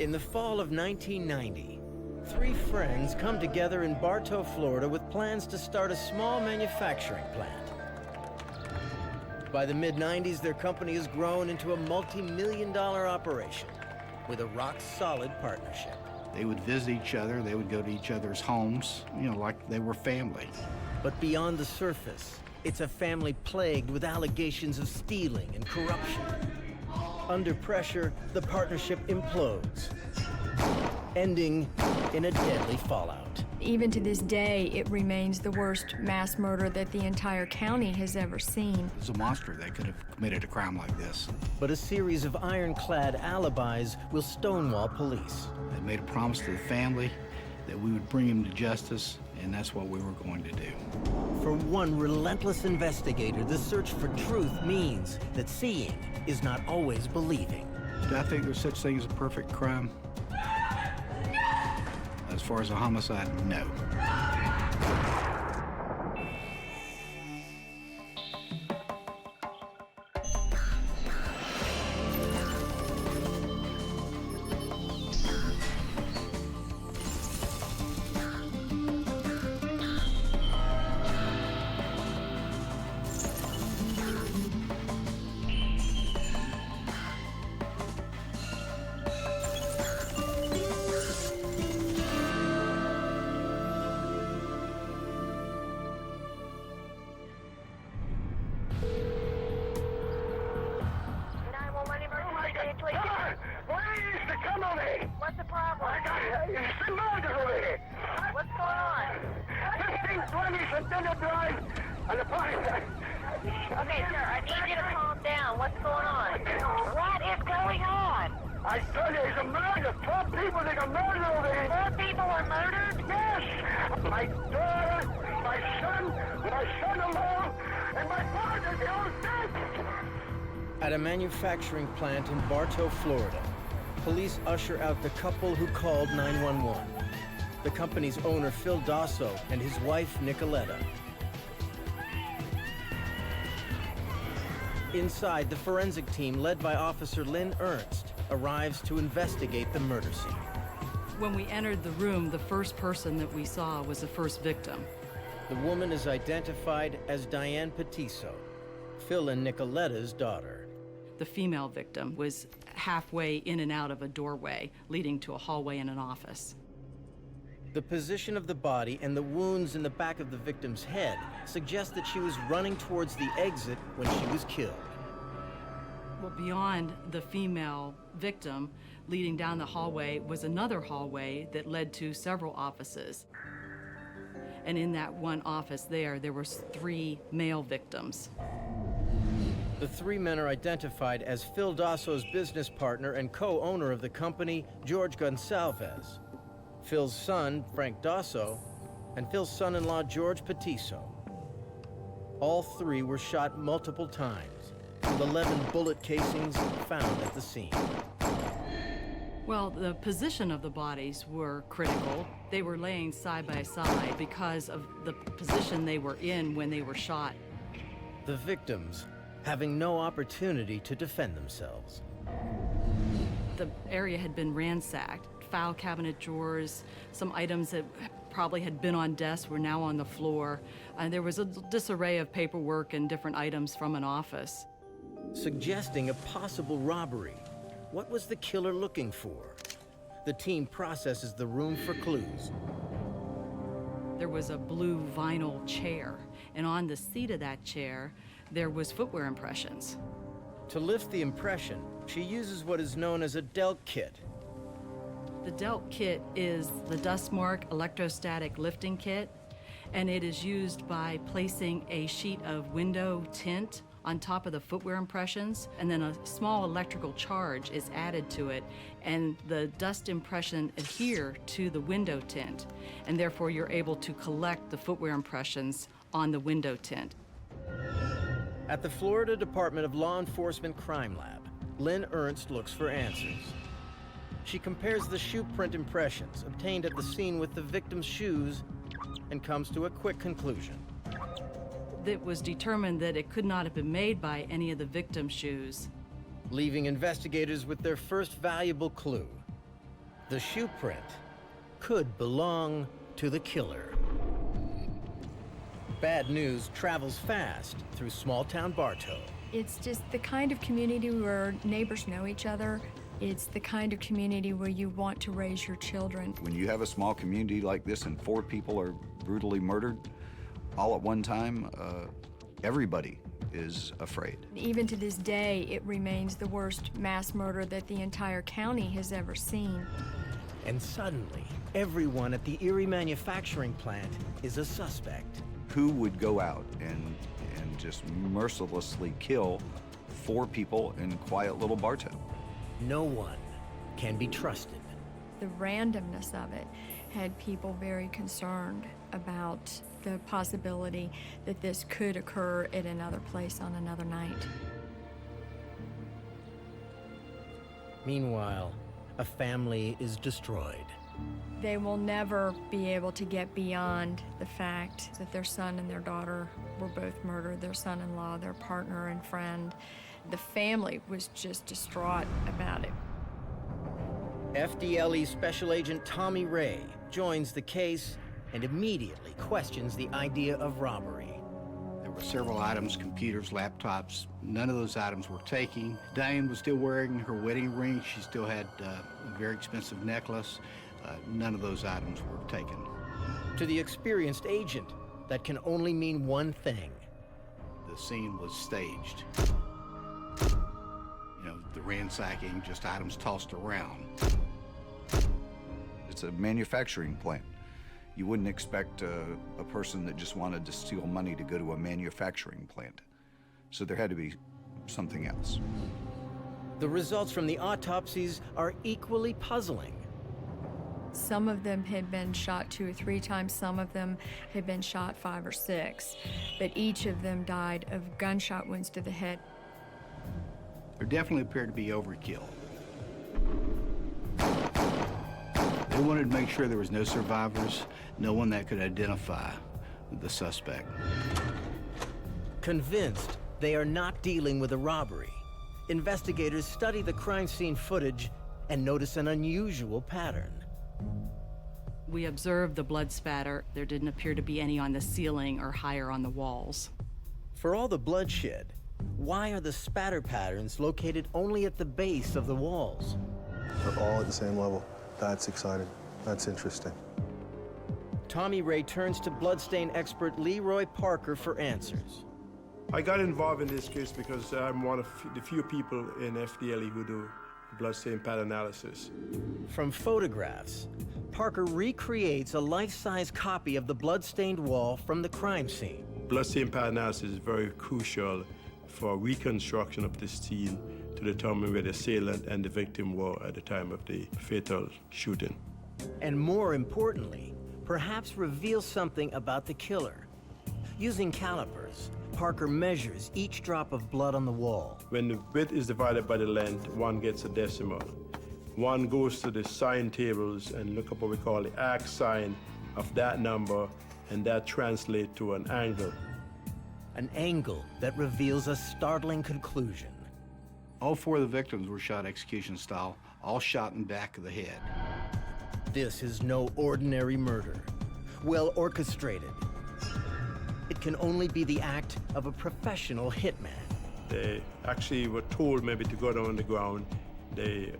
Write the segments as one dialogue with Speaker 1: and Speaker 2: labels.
Speaker 1: In the fall of 1990, three friends come together in Bartow, Florida with plans to start a small manufacturing plant. By the mid-90s, their company has grown into a multi-million-dollar operation with a rock-solid partnership.
Speaker 2: They would visit each other, they would go to each other's homes, like they were family.
Speaker 1: But beyond the surface, it's a family plagued with allegations of stealing and corruption. Under pressure, the partnership implodes, ending in a deadly fallout.
Speaker 3: Even to this day, it remains the worst mass murder that the entire county has ever seen.
Speaker 2: There's a monster that could have committed a crime like this.
Speaker 1: But a series of ironclad alibis will stonewall police.
Speaker 2: They made a promise to the family that we would bring him to justice, and that's what we were going to do.
Speaker 1: For one relentless investigator, the search for truth means that seeing is not always believing.
Speaker 2: Do I think there's such thing as a perfect crime? As far as a homicide, no.
Speaker 4: What's the problem? It's the murder. What's going on? 1520 Centennial Drive and the party. Okay, sir, I need you to calm down. What's going on? What is going on? I tell you, it's a murder. 12 people that got murdered over here. 4 people were murdered? Yes. My daughter, my son-in-law, and my father, they all dead.
Speaker 1: At a manufacturing plant in Bartow, Florida, police usher out the couple who called 911. The company's owner, Phil Dasso, and his wife, Nicoletta. Inside, the forensic team, led by Officer Lynn Ernst, arrives to investigate the murder scene.
Speaker 5: When we entered the room, the first person that we saw was the first victim.
Speaker 1: The woman is identified as Diane Petiso, Phil and Nicoletta's daughter.
Speaker 5: The female victim was halfway in and out of a doorway leading to a hallway and an office.
Speaker 1: The position of the body and the wounds in the back of the victim's head suggest that she was running towards the exit when she was killed.
Speaker 5: Well, beyond the female victim, leading down the hallway was another hallway that led to several offices. And in that one office there were 3 male victims.
Speaker 1: The 3 men are identified as Phil Dasso's business partner and co-owner of the company, George Gonsalves, Phil's son, Frank Dasso, and Phil's son-in-law, George Petiso. All 3 were shot multiple times, with 11 bullet casings found at the scene.
Speaker 5: Well, the position of the bodies were critical. They were laying side by side because of the position they were in when they were shot.
Speaker 1: The victims having no opportunity to defend themselves.
Speaker 5: The area had been ransacked. File cabinet drawers, some items that probably had been on desks were now on the floor. There was a disarray of paperwork and different items from an office.
Speaker 1: Suggesting a possible robbery. What was the killer looking for? The team processes the room for clues.
Speaker 5: There was a blue vinyl chair, and on the seat of that chair, there was footwear impressions.
Speaker 1: To lift the impression, she uses what is known as a delt kit.
Speaker 5: The delt kit is the dust mark electrostatic lifting kit, and it is used by placing a sheet of window tint on top of the footwear impressions, and then a small electrical charge is added to it, and the dust impression adhere to the window tint, and therefore you're able to collect the footwear impressions on the window tint.
Speaker 1: At the Florida Department of Law Enforcement Crime Lab, Lynn Ernst looks for answers. She compares the shoe print impressions obtained at the scene with the victim's shoes and comes to a quick conclusion.
Speaker 5: It was determined that it could not have been made by any of the victim's shoes.
Speaker 1: Leaving investigators with their first valuable clue, The shoe print could belong to the killer. Bad news travels fast through small-town Bartow.
Speaker 3: It's just the kind of community where neighbors know each other. It's the kind of community where you want to raise your children.
Speaker 6: When you have a small community like this and 4 people are brutally murdered all at one time, everybody is afraid.
Speaker 3: Even to this day, it remains the worst mass murder that the entire county has ever seen.
Speaker 1: And suddenly, everyone at the Erie manufacturing plant is a suspect.
Speaker 6: Who would go out and just mercilessly kill 4 people in quiet little Bartow?
Speaker 1: No one can be trusted.
Speaker 3: The randomness of it had people very concerned about the possibility that this could occur at another place on another night.
Speaker 1: Meanwhile, a family is destroyed.
Speaker 3: They will never be able to get beyond the fact that their son and their daughter were both murdered, their son-in-law, their partner and friend. The family was just distraught about it.
Speaker 1: FDLE Special Agent Tommy Ray joins the case and immediately questions the idea of robbery.
Speaker 2: There were several items, computers, laptops. None of those items were taken. Diane was still wearing her wedding ring. She still had a very expensive necklace. None of those items were taken.
Speaker 1: To the experienced agent, that can only mean one thing.
Speaker 2: The scene was staged. You know, the ransacking, just items tossed around.
Speaker 6: It's a manufacturing plant. You wouldn't expect a person that just wanted to steal money to go to a manufacturing plant. So there had to be something else.
Speaker 1: The results from the autopsies are equally puzzling.
Speaker 3: Some of them had been shot 2 or 3 times, some of them had been shot 5 or 6, but each of them died of gunshot wounds to the head.
Speaker 2: There definitely appeared to be overkill. They wanted to make sure there was no survivors, no one that could identify the suspect.
Speaker 1: Convinced they are not dealing with a robbery, investigators study the crime scene footage and notice an unusual pattern.
Speaker 5: We observed the blood spatter. There didn't appear to be any on the ceiling or higher on the walls.
Speaker 1: For all the bloodshed, why are the spatter patterns located only at the base of the walls?
Speaker 7: They're all at the same level. That's exciting. That's interesting.
Speaker 1: Tommy Ray turns to bloodstain expert Leroy Parker for answers.
Speaker 8: I got involved in this case because I'm one of the few people in FDLE who do bloodstain pattern analysis.
Speaker 1: From photographs, Parker recreates a life-size copy of the blood-stained wall from the crime scene.
Speaker 8: Bloodstain pattern analysis is very crucial for reconstruction of the scene to determine where the assailant and the victim were at the time of the fatal shooting.
Speaker 1: And more importantly, perhaps reveal something about the killer. Using calipers, Parker measures each drop of blood on the wall.
Speaker 8: When the width is divided by the length, one gets a decimal. One goes to the sign tables and look up what we call the arc sign of that number, and that translates to an angle.
Speaker 1: An angle that reveals a startling conclusion.
Speaker 2: All 4 of the victims were shot execution style, all shot in the back of the head.
Speaker 1: This is no ordinary murder. Well orchestrated. It can only be the act of a professional hitman.
Speaker 8: They actually were told maybe to go down on the ground. They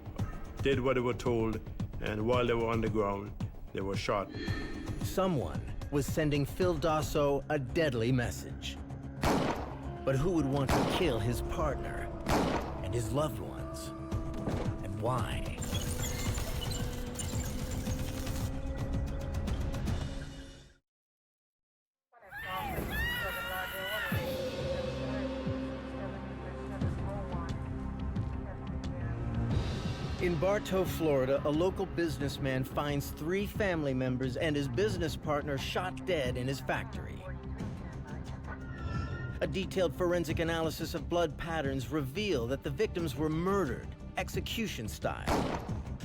Speaker 8: did what they were told, and while they were on the ground, they were shot.
Speaker 1: Someone was sending Phil Dasso a deadly message. But who would want to kill his partner and his loved ones? And why? In Bartow, Florida, a local businessman finds 3 family members and his business partner shot dead in his factory. A detailed forensic analysis of blood patterns reveal that the victims were murdered, execution style,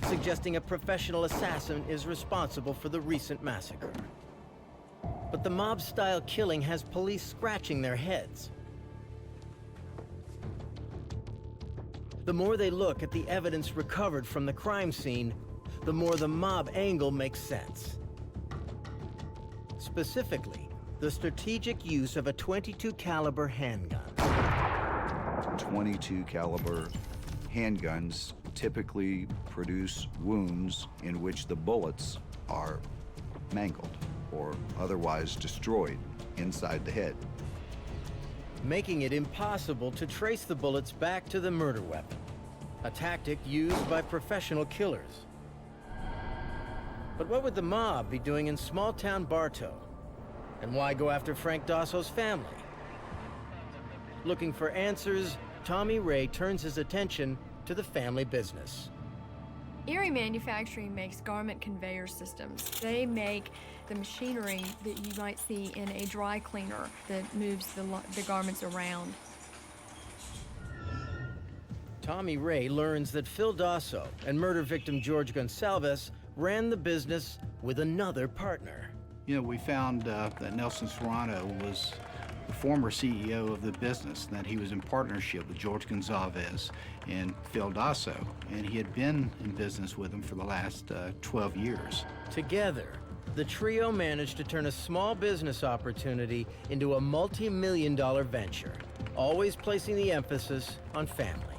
Speaker 1: suggesting a professional assassin is responsible for the recent massacre. But the mob-style killing has police scratching their heads. The more they look at the evidence recovered from the crime scene, the more the mob angle makes sense. Specifically, the strategic use of a .22 caliber handgun.
Speaker 6: 22 caliber handguns typically produce wounds in which the bullets are mangled or otherwise destroyed inside the head,
Speaker 1: making it impossible to trace the bullets back to the murder weapon, a tactic used by professional killers. But what would the mob be doing in small-town Bartow? And why go after Frank Daso's family? Looking for answers, Tommy Ray turns his attention to the family business.
Speaker 3: Erie Manufacturing makes garment conveyor systems. They make the machinery that you might see in a dry cleaner that moves the garments around.
Speaker 1: Tommy Ray learns that Phil Daso and murder victim George Gonsalves ran the business with another partner.
Speaker 2: You know, we found that Nelson Serrano was the former CEO of the business, that he was in partnership with George Gonsalves and Phil Daso, and he had been in business with him for the last 12 years.
Speaker 1: Together, the trio managed to turn a small business opportunity into a multi-million-dollar venture, always placing the emphasis on family.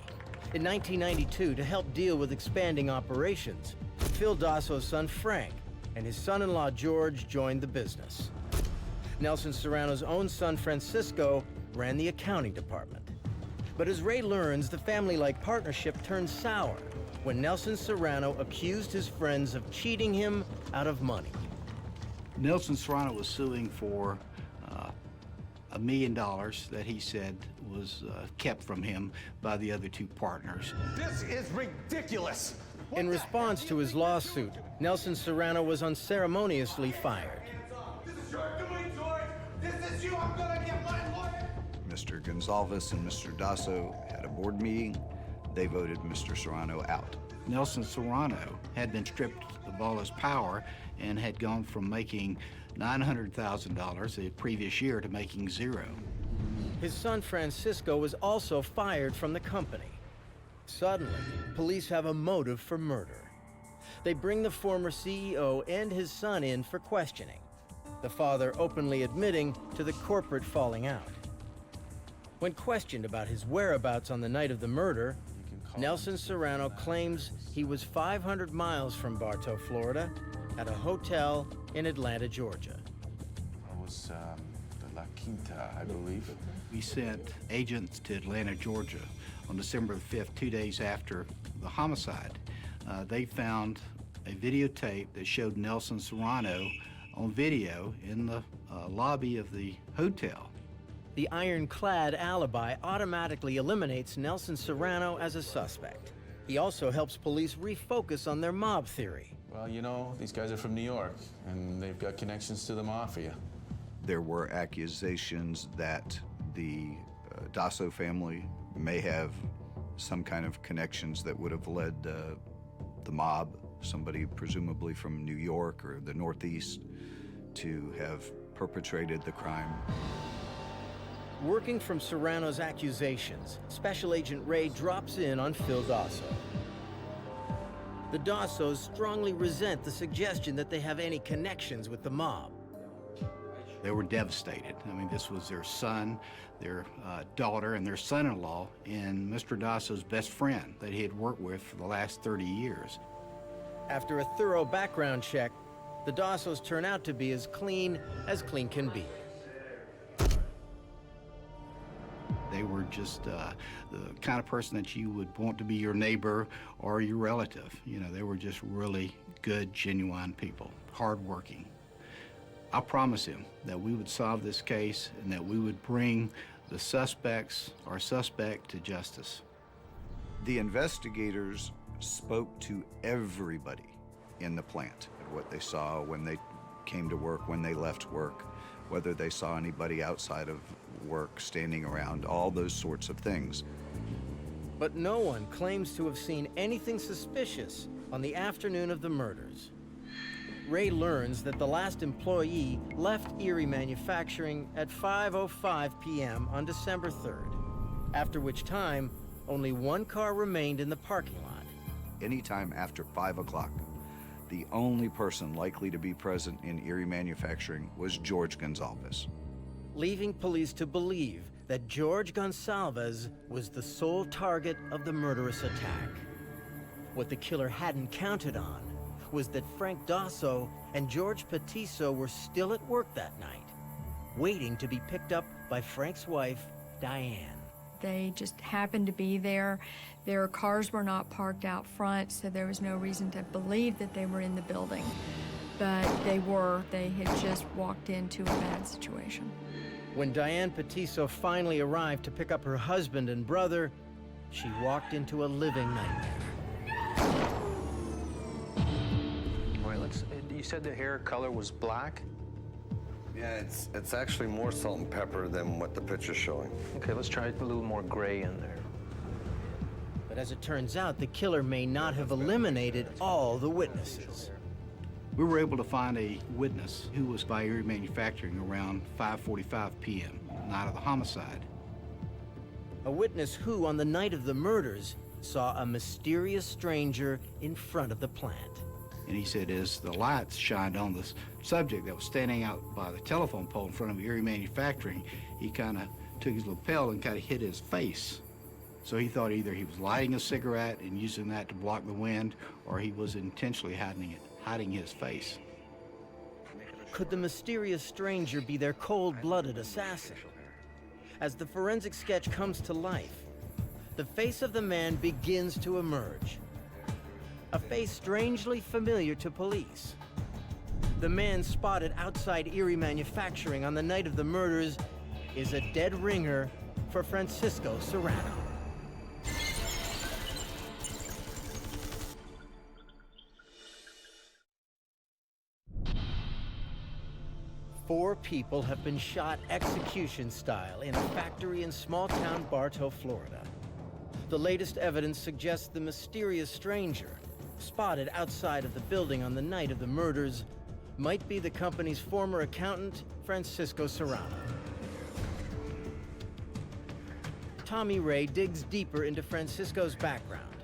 Speaker 1: In 1992, to help deal with expanding operations, Phil Daso's son Frank and his son-in-law George joined the business. Nelson Serrano's own son Francisco ran the accounting department. But as Ray learns, the family-like partnership turned sour when Nelson Serrano accused his friends of cheating him out of money.
Speaker 2: Nelson Serrano was suing for $1 million that he said was kept from him by the other two partners.
Speaker 9: This is ridiculous!
Speaker 1: In response to his lawsuit, Nelson Serrano was unceremoniously fired.
Speaker 9: This is your doing, George! This is you! I'm gonna get my lawyer!
Speaker 6: Mr. Gonsalves and Mr. Daso had a board meeting. They voted Mr. Serrano out.
Speaker 2: Nelson Serrano had been stripped of all his power and had gone from making $900,000 the previous year to making $0.
Speaker 1: His son Francisco was also fired from the company. Suddenly, police have a motive for murder. They bring the former CEO and his son in for questioning, the father openly admitting to the corporate falling out. When questioned about his whereabouts on the night of the murder, Nelson Serrano claims he was 500 miles from Bartow, Florida, at a hotel in Atlanta, Georgia.
Speaker 10: It was the La Quinta, I believe.
Speaker 2: We sent agents to Atlanta, Georgia on December the 5th, 2 days after the homicide. They found a videotape that showed Nelson Serrano on video in the lobby of the hotel.
Speaker 1: The ironclad alibi automatically eliminates Nelson Serrano as a suspect. He also helps police refocus on their mob theory.
Speaker 10: Well, you know, these guys are from New York, and they've got connections to the mafia.
Speaker 6: There were accusations that the Daso family may have some kind of connections that would have led the mob, somebody presumably from New York or the Northeast, to have perpetrated the crime.
Speaker 1: Working from Serrano's accusations, Special Agent Ray drops in on Phil Daso. The Dasos strongly resent the suggestion that they have any connections with the mob.
Speaker 2: They were devastated. I mean, this was their son, their daughter, and their son-in-law, and Mr. Daso's best friend that he had worked with for the last 30 years.
Speaker 1: After a thorough background check, the Dasos turn out to be as clean can be.
Speaker 2: They were just the kind of person that you would want to be your neighbor or your relative. You know, they were just really good, genuine people, hardworking. I promised him that we would solve this case and that we would bring the suspect to justice.
Speaker 6: The investigators spoke to everybody in the plant, what they saw when they came to work, when they left work, whether they saw anybody outside of work standing around, all those sorts of things.
Speaker 1: But no one claims to have seen anything suspicious on the afternoon of the murders. Ray learns that the last employee left Erie Manufacturing at 5:05 p.m. on December 3rd, after which time only one car remained in the parking lot.
Speaker 6: Anytime after 5 o'clock, the only person likely to be present in Erie Manufacturing was George Gonsalves.
Speaker 1: leaving police to believe that George Gonsalves was the sole target of the murderous attack. What the killer hadn't counted on was that Frank Dasso and George Petiso were still at work that night, waiting to be picked up by Frank's wife, Diane.
Speaker 3: They just happened to be there. Their cars were not parked out front, so there was no reason to believe that they were in the building. But they were. They had just walked into a bad situation.
Speaker 1: When Diane Petiso finally arrived to pick up her husband and brother, she walked into a living nightmare.
Speaker 11: All right, you said the hair color was black?
Speaker 12: Yeah, it's actually more salt and pepper than what the picture's showing.
Speaker 11: Okay, let's try a little more gray in there.
Speaker 1: But as it turns out, the killer may not have eliminated all the witnesses.
Speaker 2: We were able to find a witness who was by Erie Manufacturing around 5:45 p.m., night of the homicide.
Speaker 1: A witness who, on the night of the murders, saw a mysterious stranger in front of the plant.
Speaker 2: And he said as the lights shined on the subject that was standing out by the telephone pole in front of Erie Manufacturing, he kind of took his lapel and kind of hit his face. So he thought either he was lighting a cigarette and using that to block the wind, or he was intentionally hiding his face.
Speaker 1: Could the mysterious stranger be their cold-blooded assassin? As the forensic sketch comes to life, the face of the man begins to emerge. A face strangely familiar to police. The man spotted outside Erie Manufacturing on the night of the murders is a dead ringer for Francisco Serrano. Four people have been shot execution style in a factory in small-town Bartow, Florida. The latest evidence suggests the mysterious stranger, spotted outside of the building on the night of the murders, might be the company's former accountant, Francisco Serrano. Tommy Ray digs deeper into Francisco's background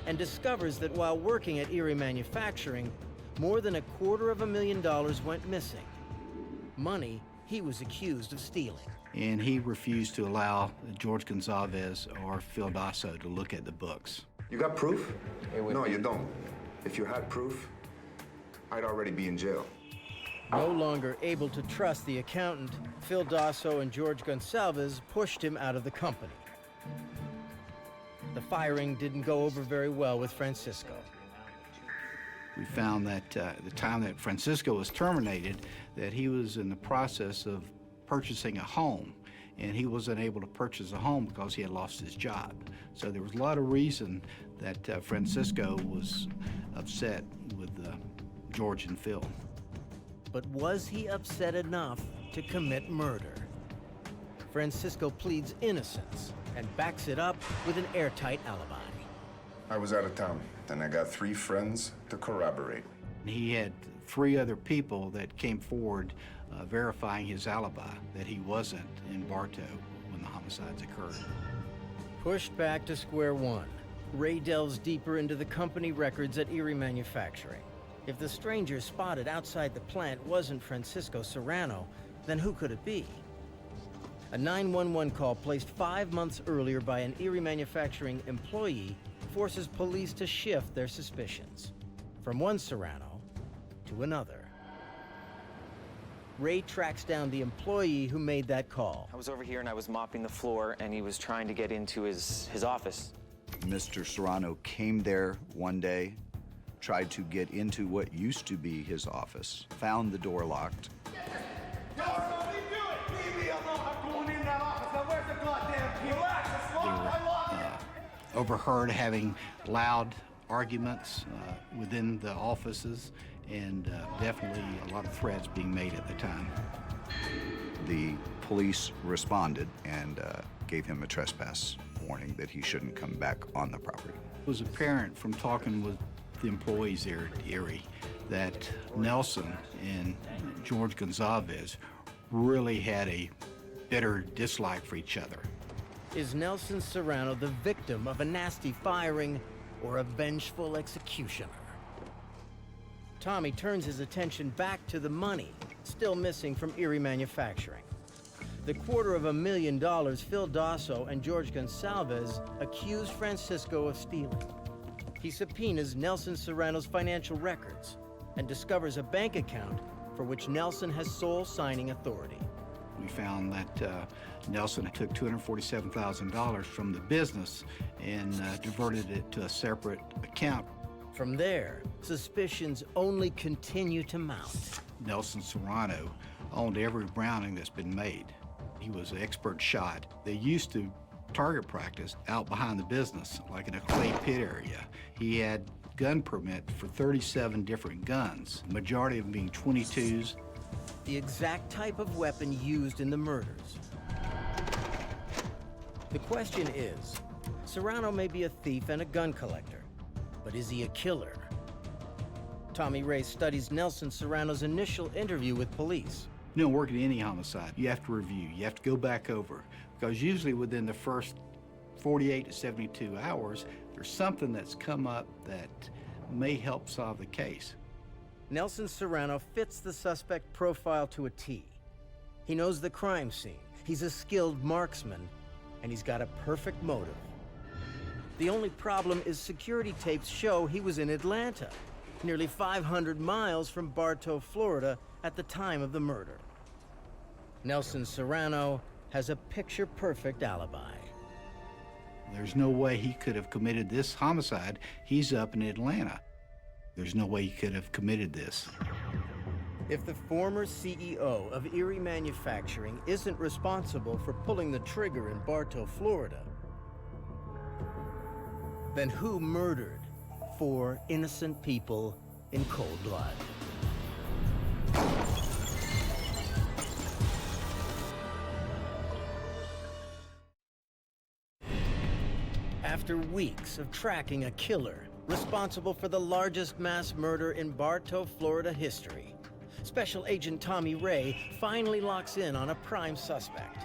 Speaker 1: and discovers that while working at Erie Manufacturing, more than $250,000 went missing. Money he was accused of stealing.
Speaker 2: And he refused to allow George Gonsalves or Phil Dasso to look at the books.
Speaker 13: You got proof? No, you don't. If you had proof, I'd already be in jail.
Speaker 1: No longer able to trust the accountant, Phil Dasso and George Gonsalves pushed him out of the company. The firing didn't go over very well with Francisco.
Speaker 2: We found that the time that Francisco was terminated, that he was in the process of purchasing a home, and he wasn't able to purchase a home because he had lost his job. So there was a lot of reason that Francisco was upset with George and Phil.
Speaker 1: But was he upset enough to commit murder? Francisco pleads innocence and backs it up with an airtight alibi.
Speaker 13: I was out of town, and I got 3 friends to corroborate.
Speaker 2: He had 3 other people that came forward verifying his alibi, that he wasn't in Bartow when the homicides occurred.
Speaker 1: Pushed back to square one, Ray delves deeper into the company records at Erie Manufacturing. If the stranger spotted outside the plant wasn't Francisco Serrano, then who could it be? A 911 call placed 5 months earlier by an Erie Manufacturing employee forces police to shift their suspicions from one Serrano to another. Ray tracks down the employee who made that call.
Speaker 14: I was over here and I was mopping the floor and he was trying to get into his office.
Speaker 6: Mr. Serrano came there one day, tried to get into what used to be his office, found the door locked.
Speaker 9: Yo, what are you doing? Leave me alone. I'm going in that office. Now, where's the goddamn key? Relax, it's locked. I locked it.
Speaker 2: Overheard having loud arguments within the offices, and definitely a lot of threats being made at the time.
Speaker 6: The police responded and gave him a trespass warning that he shouldn't come back on the property.
Speaker 2: It was apparent from talking with the employees there at Erie that Nelson and George Gonsalves really had a bitter dislike for each other.
Speaker 1: Is Nelson Serrano the victim of a nasty firing or a vengeful executioner? Tommy turns his attention back to the money still missing from Erie Manufacturing. The $250,000 Phil Dasso and George Gonsalves accuse Francisco of stealing. He subpoenas Nelson Serrano's financial records and discovers a bank account for which Nelson has sole signing authority.
Speaker 2: We found that Nelson took $247,000 from the business and diverted it to a separate account.
Speaker 1: From there, suspicions only continue to mount.
Speaker 2: Nelson Serrano owned every Browning that's been made. He was an expert shot. They used to target practice out behind the business, like in a clay pit area. He had gun permit for 37 different guns, majority of them being 22s.
Speaker 1: The exact type of weapon used in the murders. The question is, Serrano may be a thief and a gun collector, but is he a killer? Tommy Ray studies Nelson Serrano's initial interview with police.
Speaker 2: You don't work in any homicide. You have to review. You have to go back over. Because usually within the first 48 to 72 hours, there's something that's come up that may help solve the case.
Speaker 1: Nelson Serrano fits the suspect profile to a T. He knows the crime scene. He's a skilled marksman, and he's got a perfect motive. The only problem is security tapes show he was in Atlanta, nearly 500 miles from Bartow, Florida, at the time of the murder. Nelson Serrano has a picture-perfect alibi.
Speaker 2: There's no way he could have committed this homicide. He's up in Atlanta. There's no way he could have committed this.
Speaker 1: If the former CEO of Erie Manufacturing isn't responsible for pulling the trigger in Bartow, Florida, then who murdered 4 innocent people in cold blood? After weeks of tracking a killer responsible for the largest mass murder in Bartow, Florida history, Special Agent Tommy Ray finally locks in on a prime suspect,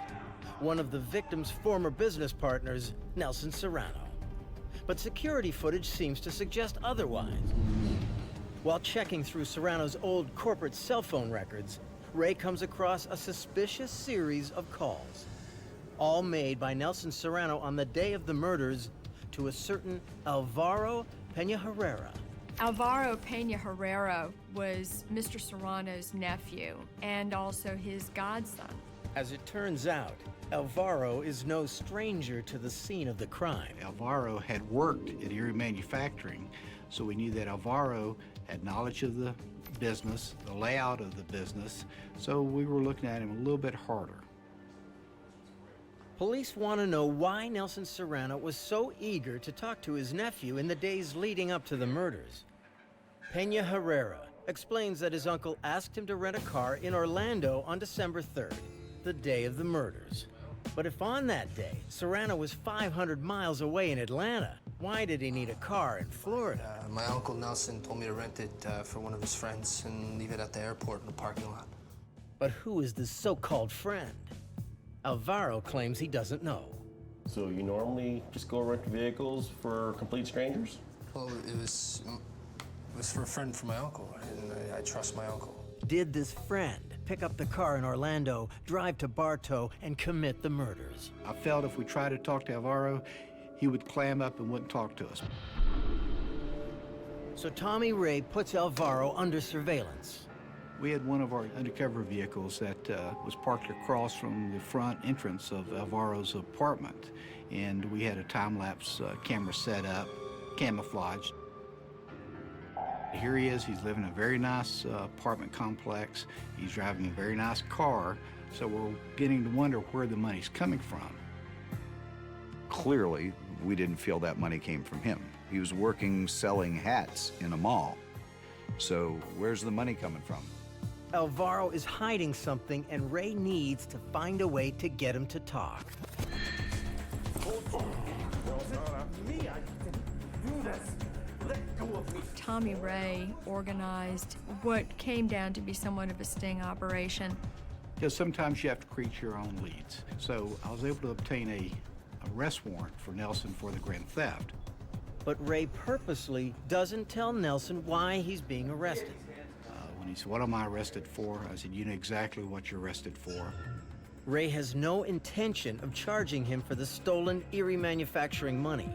Speaker 1: one of the victim's former business partners, Nelson Serrano. But security footage seems to suggest otherwise. While checking through Serrano's old corporate cell phone records, Ray comes across a suspicious series of calls, all made by Nelson Serrano on the day of the murders to a certain Alvaro Peña Herrera.
Speaker 3: Alvaro Peña Herrera was Mr. Serrano's nephew and also his godson.
Speaker 1: As it turns out, Alvaro is no stranger to the scene of the crime.
Speaker 2: Alvaro had worked at Erie Manufacturing, so we knew that Alvaro had knowledge of the business, the layout of the business, so we were looking at him a little bit harder.
Speaker 1: Police want to know why Nelson Serrano was so eager to talk to his nephew in the days leading up to the murders. Peña Herrera explains that his uncle asked him to rent a car in Orlando on December 3rd, the day of the murders. But if on that day, Serrano was 500 miles away in Atlanta, why did he need a car in Florida?
Speaker 15: My uncle Nelson told me to rent it for one of his friends and leave it at the airport in the parking lot.
Speaker 1: But who is this so-called friend? Alvaro claims he doesn't know.
Speaker 16: So you normally just go rent vehicles for complete strangers?
Speaker 15: Well, it was for a friend for my uncle, and I trust my uncle.
Speaker 1: Did this friend pick up the car in Orlando, drive to Bartow, and commit the murders?
Speaker 2: I felt if we tried to talk to Alvaro, he would clam up and wouldn't talk to us.
Speaker 1: So Tommy Ray puts Alvaro under surveillance.
Speaker 2: We had one of our undercover vehicles that was parked across from the front entrance of Alvaro's apartment, and we had a time-lapse camera set up, camouflaged. Here he is. He's living in a very nice apartment complex. He's driving a very nice car, so we're getting to wonder where the money's coming from.
Speaker 6: Clearly, we didn't feel that money came from him. He was working selling hats in a mall. So where's the money coming from?
Speaker 1: Alvaro is hiding something, and Ray needs to find a way to get him to talk.
Speaker 3: Tommy Ray organized what came down to be somewhat of a sting operation.
Speaker 2: Because sometimes you have to create your own leads. So I was able to obtain a arrest warrant for Nelson for the grand theft.
Speaker 1: But Ray purposely doesn't tell Nelson why he's being arrested.
Speaker 2: When he said, "What am I arrested for?" I said, "You know exactly what you're arrested for."
Speaker 1: Ray has no intention of charging him for the stolen Erie manufacturing money.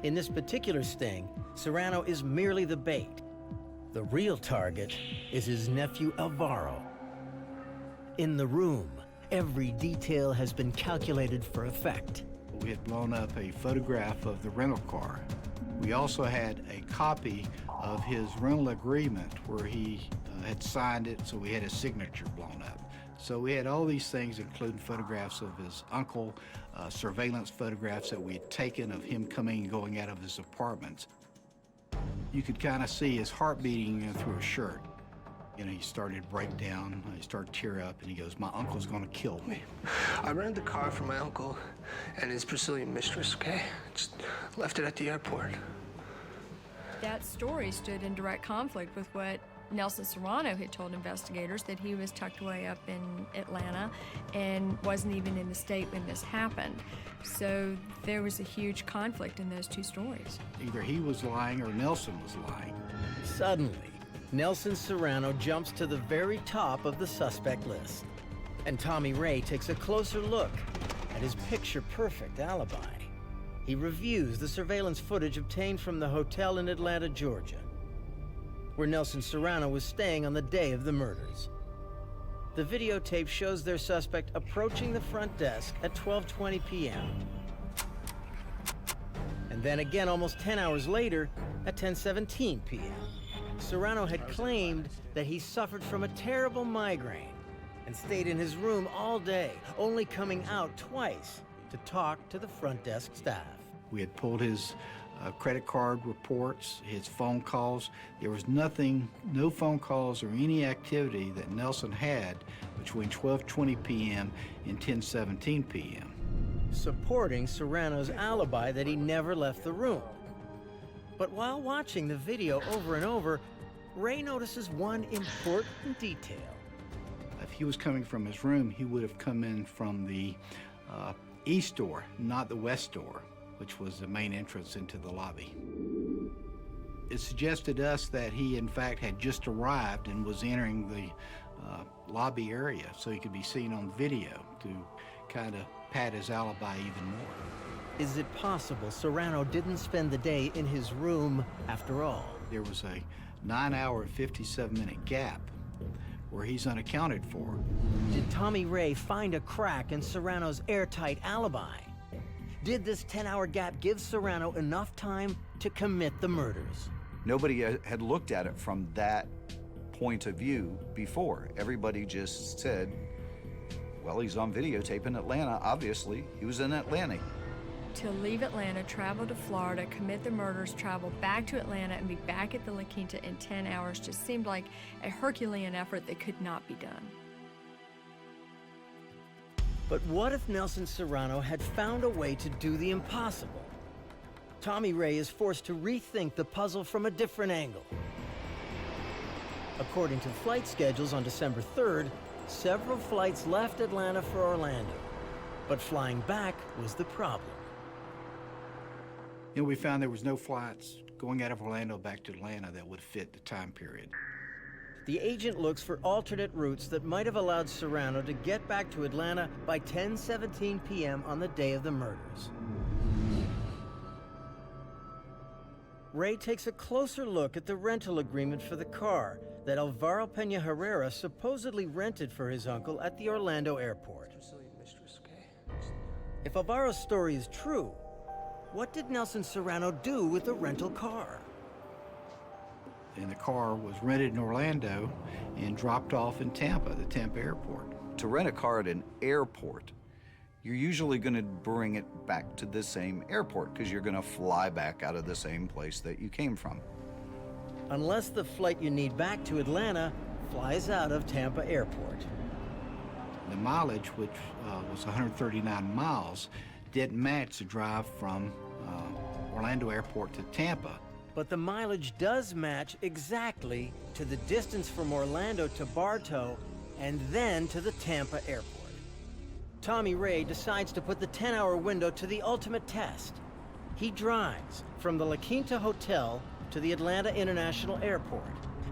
Speaker 1: In this particular sting, Serrano is merely the bait. The real target is his nephew Alvaro. In the room, every detail has been calculated for effect.
Speaker 2: We had blown up a photograph of the rental car. We also had a copy of his rental agreement where he had signed it, so we had his signature blown up. So we had all these things, including photographs of his uncle, surveillance photographs that we had taken of him coming and going out of his apartments. You could kind of see his heart beating through his shirt. You know, he started to break down, he started to tear up, and he goes, "My uncle's gonna kill me."
Speaker 15: I rented the car for my uncle and his Brazilian mistress, okay? Just left it at the airport.
Speaker 3: That story stood in direct conflict with what Nelson Serrano had told investigators, that he was tucked away up in Atlanta and wasn't even in the state when this happened. So there was a huge conflict in those two stories.
Speaker 2: Either he was lying or Nelson was lying.
Speaker 1: Suddenly, Nelson Serrano jumps to the very top of the suspect list. And Tommy Ray takes a closer look at his picture-perfect alibi. He reviews the surveillance footage obtained from the hotel in Atlanta, Georgia, where Nelson Serrano was staying on the day of the murders. The videotape shows their suspect approaching the front desk at 12:20 p.m. And then again almost 10 hours later at 10:17 p.m. Serrano had claimed that he suffered from a terrible migraine and stayed in his room all day, only coming out twice to talk to the front desk staff.
Speaker 2: We had pulled his credit card reports, his phone calls. There was nothing, no phone calls or any activity that Nelson had between 12:20 p.m. and 10:17 p.m.
Speaker 1: supporting Serrano's alibi that he never left the room. But while watching the video over and over, Ray notices one important detail.
Speaker 2: If he was coming from his room, he would have come in from the east door, not the west door, which was the main entrance into the lobby. It suggested to us that he, in fact, had just arrived and was entering the lobby area so he could be seen on video to kind of pad his alibi even more.
Speaker 1: Is it possible Serrano didn't spend the day in his room after all?
Speaker 2: There was a 9-hour and 57-minute gap where he's unaccounted for.
Speaker 1: Did Tommy Ray find a crack in Serrano's airtight alibi? Did this 10-hour gap give Serrano enough time to commit the murders?
Speaker 6: Nobody had looked at it from that point of view before. Everybody just said, well, he's on videotape in Atlanta. Obviously, he was in Atlanta.
Speaker 3: To leave Atlanta, travel to Florida, commit the murders, travel back to Atlanta, and be back at the La Quinta in 10 hours just seemed like a Herculean effort that could not be done.
Speaker 1: But what if Nelson Serrano had found a way to do the impossible? Tommy Ray is forced to rethink the puzzle from a different angle. According to flight schedules on December 3rd, several flights left Atlanta for Orlando, but flying back was the problem.
Speaker 2: You know, we found there was no flights going out of Orlando back to Atlanta that would fit the time period.
Speaker 1: The agent looks for alternate routes that might have allowed Serrano to get back to Atlanta by 10:17 p.m. on the day of the murders. Ray takes a closer look at the rental agreement for the car that Alvaro Peña Herrera supposedly rented for his uncle at the Orlando airport. If Alvaro's story is true, what did Nelson Serrano do with the rental car?
Speaker 2: And the car was rented in Orlando and dropped off in Tampa, the Tampa airport.
Speaker 6: To rent a car at an airport, you're usually going to bring it back to the same airport because you're going to fly back out of the same place that you came from.
Speaker 1: Unless the flight you need back to Atlanta flies out of Tampa airport.
Speaker 2: The mileage, which was 139 miles, didn't match the drive from Orlando airport to Tampa.
Speaker 1: But the mileage does match exactly to the distance from Orlando to Bartow and then to the Tampa airport. Tommy Ray decides to put the 10-hour window to the ultimate test. He drives from the La Quinta Hotel to the Atlanta International Airport.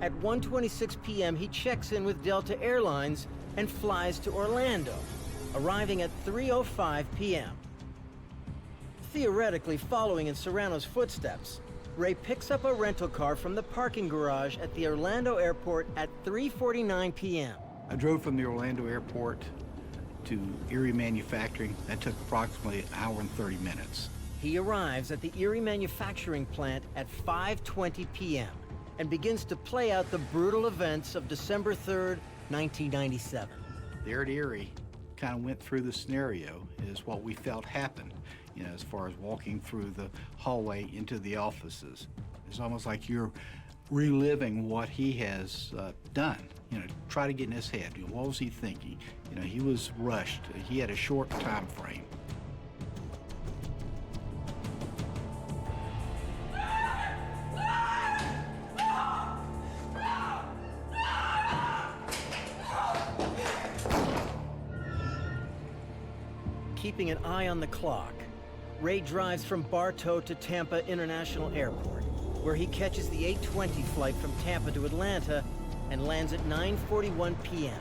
Speaker 1: At 1:26 p.m., he checks in with Delta Airlines and flies to Orlando, arriving at 3:05 p.m. Theoretically following in Serrano's footsteps, Ray picks up a rental car from the parking garage at the Orlando airport at 3:49 p.m.
Speaker 2: I drove from the Orlando airport to Erie Manufacturing. That took approximately an hour and 30 minutes.
Speaker 1: He arrives at the Erie Manufacturing plant at 5:20 p.m. and begins to play out the brutal events of December 3rd, 1997.
Speaker 2: There at Erie, kind of went through the scenario is what we felt happened, you know, as far as walking through the hallway into the offices. It's almost like you're reliving what he has done. You know, try to get in his head. You know, what was he thinking? You know, he was rushed. He had a short time frame.
Speaker 1: Keeping an eye on the clock, Ray drives from Bartow to Tampa International Airport, where he catches the 8:20 flight from Tampa to Atlanta and lands at 9:41 p.m.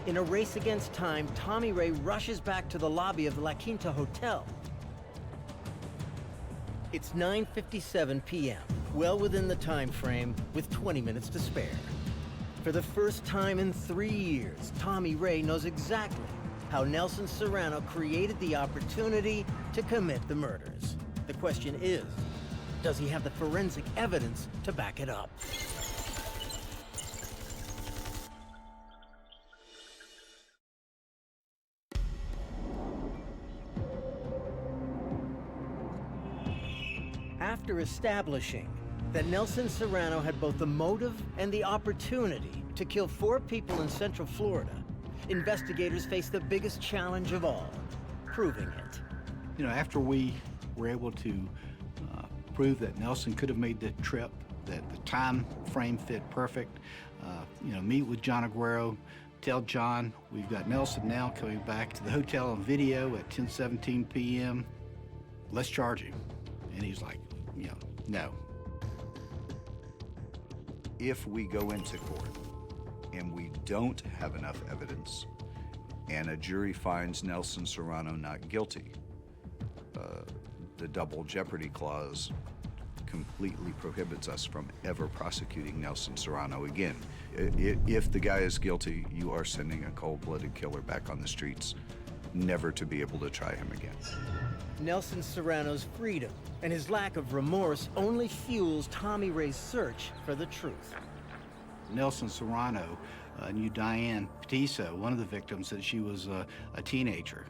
Speaker 1: In a race against time, Tommy Ray rushes back to the lobby of the La Quinta Hotel. It's 9:57 p.m., well within the time frame, with 20 minutes to spare. For the first time in 3 years, Tommy Ray knows exactly how Nelson Serrano created the opportunity to commit the murders. The question is, does he have the forensic evidence to back it up? After establishing that Nelson Serrano had both the motive and the opportunity to kill 4 people in Central Florida, investigators face the biggest challenge of all, proving it.
Speaker 2: You know, after we were able to prove that Nelson could have made the trip, that the time frame fit perfect, you know, meet with John Aguero, tell John we've got Nelson now coming back to the hotel on video at 10:17 p.m. Let's charge him. And he's like, you know, no.
Speaker 6: If we go into court and we don't have enough evidence and a jury finds Nelson Serrano not guilty, the double jeopardy clause completely prohibits us from ever prosecuting Nelson Serrano again. If the guy is guilty, you are sending a cold-blooded killer back on the streets, never to be able to try him again.
Speaker 1: Nelson Serrano's freedom and his lack of remorse only fuels Tommy Ray's search for the truth.
Speaker 2: Nelson Serrano knew Diane Petiso, one of the victims, that she was a teenager.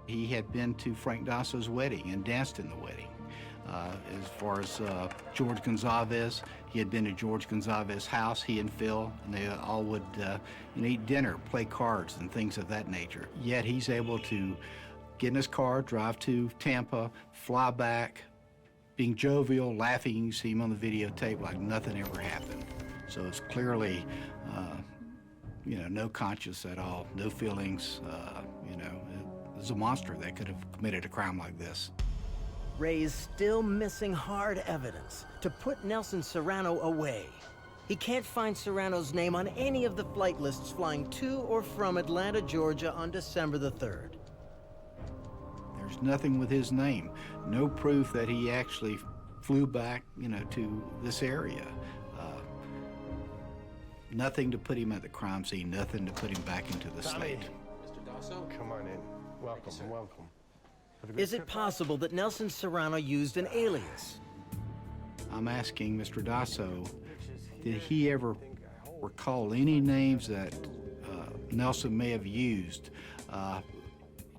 Speaker 2: He had been to Frank Dasso's wedding and danced in the wedding. As far as George Gonzalez, he had been to George Gonzalez's house, he and Phil, and they all would you know, eat dinner, play cards, and things of that nature. Yet he's able to get in his car, drive to Tampa, fly back, being jovial, laughing. You see him on the videotape like nothing ever happened. So it's clearly, you know, no conscience at all, no feelings. You know, it was a monster that could have committed a crime like this.
Speaker 1: Ray is still missing hard evidence to put Nelson Serrano away. He can't find Serrano's name on any of the flight lists flying to or from Atlanta, Georgia on December the 3rd.
Speaker 2: There's nothing with his name. No proof that he actually flew back, you know, to this area. Nothing to put him at the crime scene, nothing to put him back into the slate.
Speaker 10: Mr. Dasso?
Speaker 16: Come on in. Welcome, welcome.
Speaker 1: Is it possible that Nelson Serrano used an alias?
Speaker 2: I'm asking Mr. Dasso, did he ever recall any names that Nelson may have used?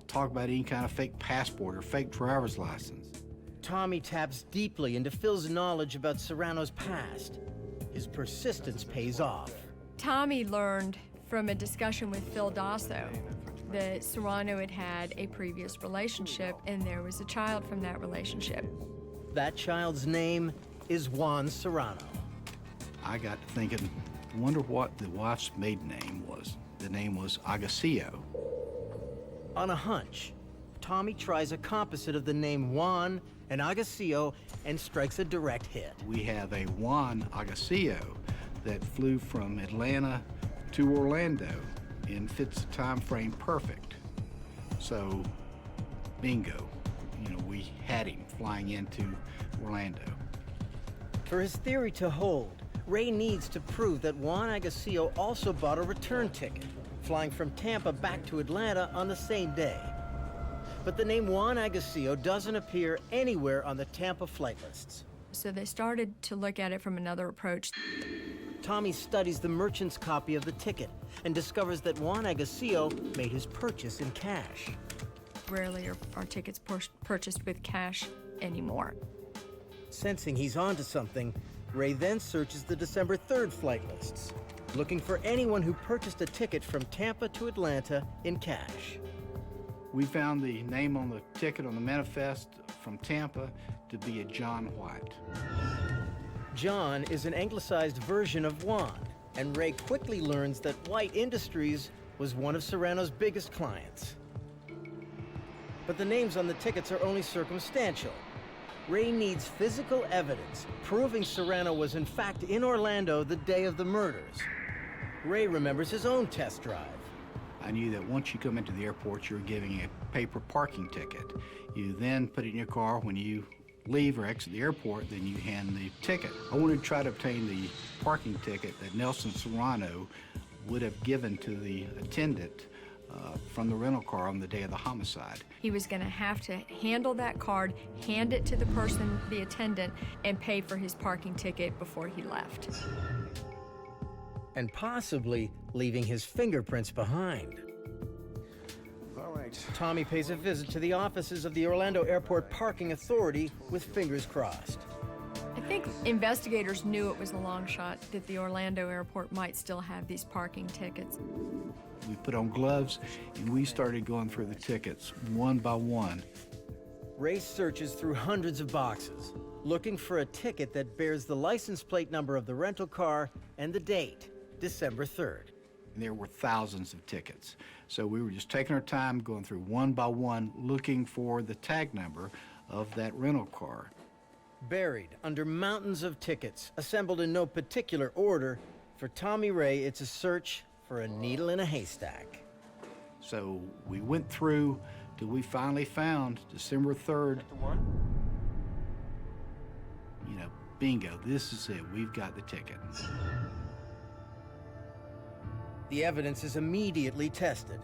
Speaker 2: Talk about any kind of fake passport or fake driver's license.
Speaker 1: Tommy taps deeply into Phil's knowledge about Serrano's past. His persistence pays off.
Speaker 3: Tommy learned from a discussion with Phil Dasso that Serrano had had a previous relationship and there was a child from that relationship.
Speaker 1: That child's name is Juan Serrano.
Speaker 2: I got to thinking, I wonder what the wife's maiden name was. The name was Agasio.
Speaker 1: On a hunch, Tommy tries a composite of the name Juan an Agasillo, and strikes a direct hit.
Speaker 2: We have a Juan Agasillo that flew from Atlanta to Orlando and fits the time frame perfect. So, bingo, we had him flying into Orlando.
Speaker 1: For his theory to hold, Ray needs to prove that Juan Agasillo also bought a return ticket, flying from Tampa back to Atlanta on the same day. But the name Juan Agasillo doesn't appear anywhere on the Tampa flight lists.
Speaker 3: So they started to look at it from another approach.
Speaker 1: Tommy studies the merchant's copy of the ticket and discovers that Juan Agasillo made his purchase in cash.
Speaker 3: Rarely are tickets purchased with cash anymore.
Speaker 1: Sensing he's onto something, Ray then searches the December 3rd flight lists, looking for anyone who purchased a ticket from Tampa to Atlanta in cash.
Speaker 2: We found the name on the ticket on the manifest from Tampa to be a John White.
Speaker 1: John is an anglicized version of Juan, and Ray quickly learns that White Industries was one of Serrano's biggest clients. But the names on the tickets are only circumstantial. Ray needs physical evidence proving Serrano was in fact in Orlando the day of the murders. Ray remembers his own test drive.
Speaker 2: I knew that once you come into the airport, you're giving a paper parking ticket. You then put it in your car. When you leave or exit the airport, then you hand the ticket. I wanted to try to obtain the parking ticket that Nelson Serrano would have given to the attendant from the rental car on the day of the homicide.
Speaker 3: He was going to have to handle that card, hand it to the person, the attendant, and pay for his parking ticket before he left.
Speaker 1: And possibly leaving his fingerprints behind.
Speaker 6: All right.
Speaker 1: Tommy pays a visit to the offices of the Orlando Airport Parking Authority with fingers crossed.
Speaker 3: I think investigators knew it was a long shot that the Orlando Airport might still have these parking tickets.
Speaker 2: We put on gloves and we started going through the tickets one by one.
Speaker 1: Ray searches through hundreds of boxes, looking for a ticket that bears the license plate number of the rental car and the date, December 3rd.
Speaker 2: And there were thousands of tickets. So we were just taking our time, going through one by one, looking for the tag number of that rental car.
Speaker 1: Buried under mountains of tickets, assembled in no particular order, for Tommy Ray, it's a search for a needle in a haystack.
Speaker 2: So we went through till we finally found December 3rd. Bingo, this is it. We've got the ticket.
Speaker 1: The evidence is immediately tested,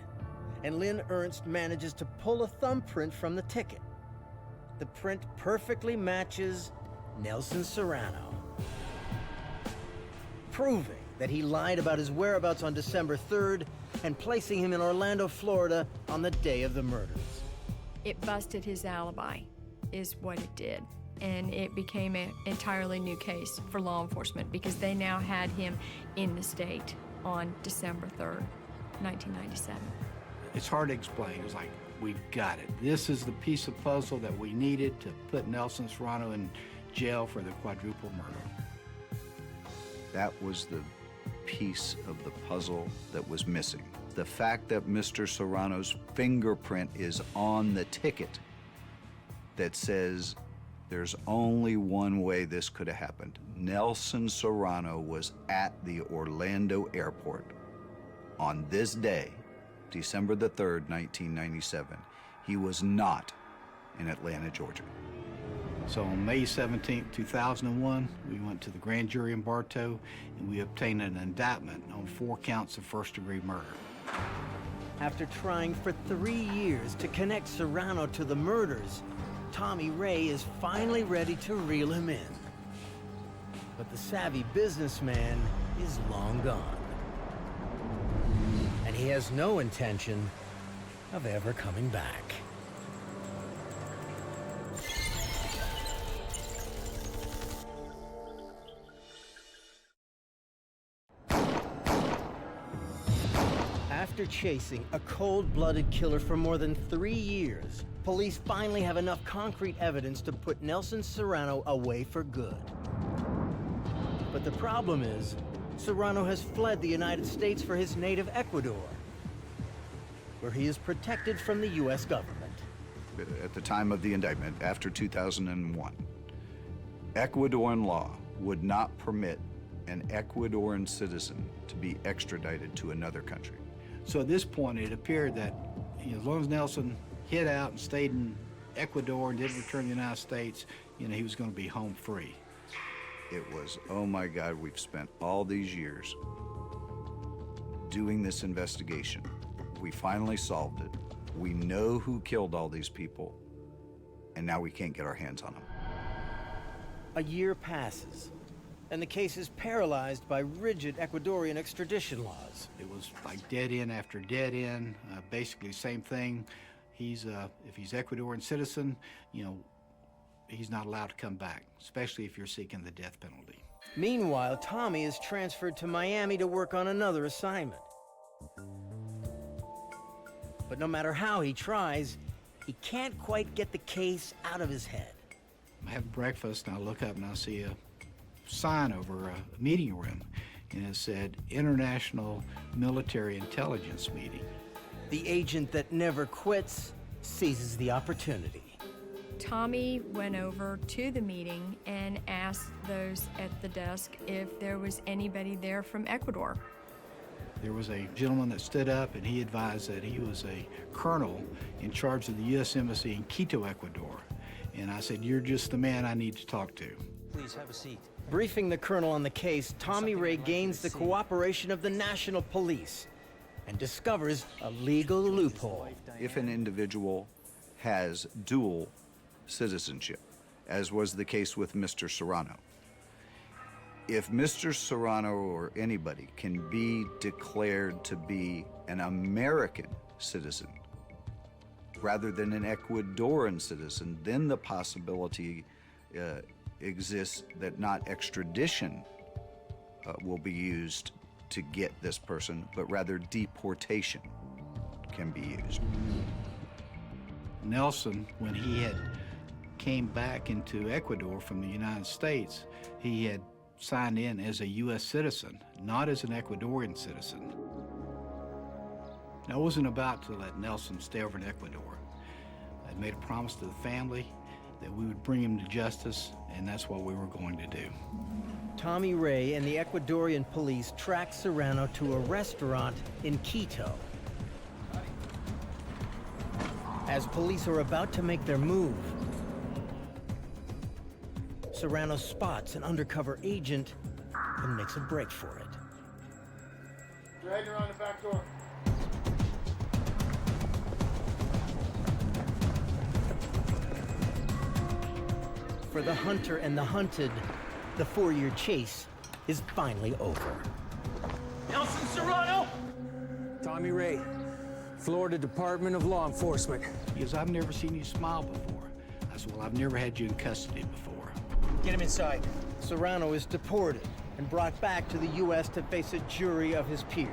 Speaker 1: and Lynn Ernst manages to pull a thumbprint from the ticket. The print perfectly matches Nelson Serrano, proving that he lied about his whereabouts on December 3rd and placing him in Orlando, Florida on the day of the murders.
Speaker 3: It busted his alibi, is what it did. And it became an entirely new case for law enforcement because they now had him in the state on December 3rd, 1997.
Speaker 2: It's hard to explain. It was like, we've got it. This is the piece of puzzle that we needed to put Nelson Serrano in jail for the quadruple murder.
Speaker 6: That was the piece of the puzzle that was missing. The fact that Mr. Serrano's fingerprint is on the ticket that says there's only one way this could have happened. Nelson Serrano was at the Orlando airport on this day, December the 3rd, 1997. He was not in Atlanta, Georgia.
Speaker 2: So on May 17, 2001, we went to the grand jury in Bartow and we obtained an indictment on 4 counts of first-degree murder.
Speaker 1: After trying for 3 years to connect Serrano to the murders, Tommy Ray is finally ready to reel him in. But the savvy businessman is long gone. And he has no intention of ever coming back. After chasing a cold-blooded killer for more than 3 years, police finally have enough concrete evidence to put Nelson Serrano away for good. But the problem is, Serrano has fled the United States for his native Ecuador, where he is protected from the U.S. government.
Speaker 6: at the time of the indictment, after 2001, Ecuadorian law would not permit an Ecuadorian citizen to be extradited to another country.
Speaker 2: So at this point, it appeared that as long as Nelson hid out and stayed in Ecuador and didn't return to the United States, he was going to be home free.
Speaker 6: It was, oh my God, we've spent all these years doing this investigation. We finally solved it. We know who killed all these people, and now we can't get our hands on them.
Speaker 1: A year passes, and the case is paralyzed by rigid Ecuadorian extradition laws.
Speaker 2: It was like dead end after dead end, basically same thing. If he's Ecuadorian citizen, he's not allowed to come back, especially if you're seeking the death penalty.
Speaker 1: Meanwhile, Tommy is transferred to Miami to work on another assignment. But no matter how he tries, he can't quite get the case out of his head.
Speaker 2: I have breakfast, and I look up and I see a sign over a meeting room, and it said International Military Intelligence Meeting.
Speaker 1: The agent that never quits seizes the opportunity.
Speaker 3: Tommy went over to the meeting and asked those at the desk if there was anybody there from Ecuador.
Speaker 2: There was a gentleman that stood up, and he advised that he was a colonel in charge of the U.S. Embassy in Quito, Ecuador. And I said, "You're just the man I need to talk to."
Speaker 1: Please have a seat. Briefing the colonel on the case, Tommy Ray gains the cooperation of the National Police and discovers a legal loophole.
Speaker 6: If an individual has dual citizenship, as was the case with Mr. Serrano, if Mr. Serrano or anybody can be declared to be an American citizen rather than an Ecuadorian citizen, then the possibility exists that not extradition will be used to get this person, but rather deportation can be used.
Speaker 2: Nelson, when he had came back into Ecuador from the United States, he had signed in as a U.S. citizen, not as an Ecuadorian citizen. I wasn't about to let Nelson stay over in Ecuador. I'd made a promise to the family that we would bring him to justice, and that's what we were going to do.
Speaker 1: Tommy Ray and the Ecuadorian police track Serrano to a restaurant in Quito. As police are about to make their move, Serrano spots an undercover agent and makes a break for it.
Speaker 9: Drag her around the back door.
Speaker 1: For the hunter and the hunted, the 4-year chase is finally over.
Speaker 17: Nelson Serrano! Tommy Ray, Florida Department of Law Enforcement.
Speaker 2: Because I've never seen you smile before. I said, well, I've never had you in custody before.
Speaker 1: Get him inside. Serrano is deported and brought back to the U.S. to face a jury of his peers.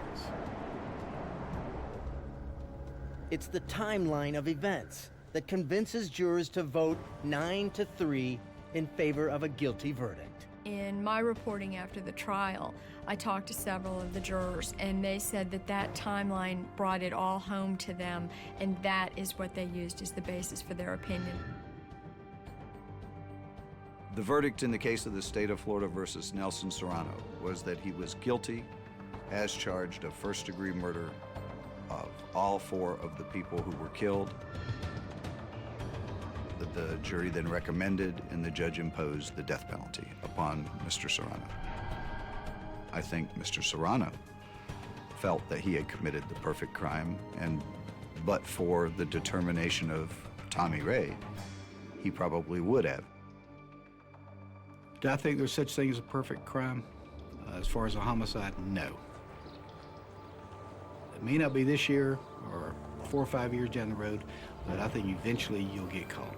Speaker 1: It's the timeline of events that convinces jurors to vote 9-3 in favor of a guilty verdict.
Speaker 3: In my reporting after the trial, I talked to several of the jurors, and they said that that timeline brought it all home to them, and that is what they used as the basis for their opinion.
Speaker 6: The verdict in the case of the state of Florida versus Nelson Serrano was that he was guilty as charged of first-degree murder of all 4 of the people who were killed. The jury then recommended, and the judge imposed the death penalty upon Mr. Serrano. I think Mr. Serrano felt that he had committed the perfect crime, and but for the determination of Tommy Ray, he probably would have.
Speaker 2: Do I think there's such thing as a perfect crime? As far as a homicide, no. It may not be this year or 4 or 5 years down the road, but I think eventually you'll get caught.